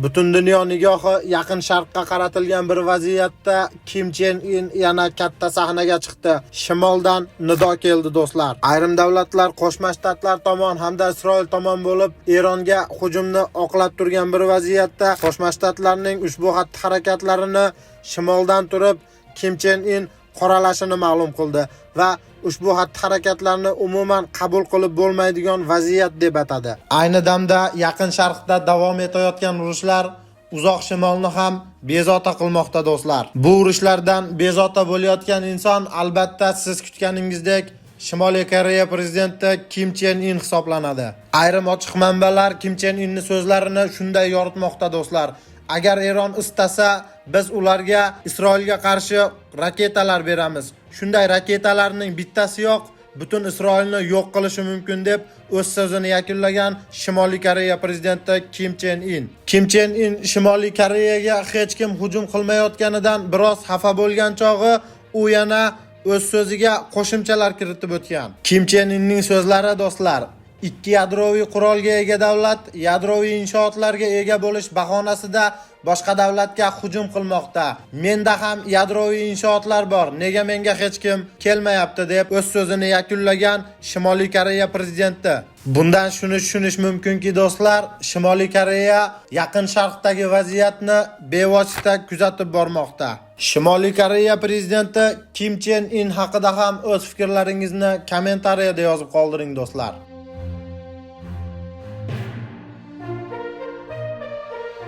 Butun dunyo nigohi Yaqin Sharqqa qaratilgan bir vaziyatda Kim Chen In yana katta sahnaga chiqdi. Shimoldan nido keldi do'stlar. Ayrim davlatlar Qo'shma Shtatlar tomon hamda Isroil tomon bo'lib Eronga hujumni oqlab turgan bir vaziyatda Qo'shma Shtatlarning ushbu xatti-harakatlarini shimoldan turib Kim Chen In qoralashini ma'lum qildi va ushbu xatti-harakatlarni umuman qabul qilib bo'lmaydigan vaziyat deb atadi. Ayni damda Yaqin Sharqda davom etayotgan urushlar uzoq shimolni ham bezovta qilmoqda do'stlar. Bu urushlardan bezovta bo'layotgan inson albatta siz kutganingizdek Shimoliy Koreya prezidenti Kim Chen In hisoblanadi. Ayrim ochiq manbalar Kim Chen Inning so'zlarini shunday yoritmoqda do'stlar. Agar Eron istasa, biz ularga Isroilga qarshi raketalar beramiz. Shunday raketalarning bittasi yo'q, butun Isroilni yo'q qilishi mumkin deb o'z so'zini yakunlagan Shimoliy Koreya prezidenti Kim Chen In. Kim Chen In Shimoliy Koreyaga hech kim hujum qilmayotganidan biroz xafa bo'lgan chog'i u yana o'z so'ziga qo'shimchalar kiritib o'tgan. Kim Chen Inning so'zlari do'stlar, ikki yadroviy qurolga ega davlat yadroviy inshootlarga ega bo'lish bahonasida boshqa davlatga hujum qilmoqda. Menda ham yadroviy inshootlar bor. Nega menga hech kim kelmayapti deb o'z so'zini yakunlagan Shimoliy Koreya prezidenti. Bundan shuni tushunish mumkinki do'stlar, Shimoliy Koreya Yaqin Sharqdagi vaziyatni bevosita kuzatib bormoqda. Shimoliy Koreya prezidenti Kim Chen In haqida ham o'z fikrlaringizni kommentariyada yozib qoldiring do'stlar.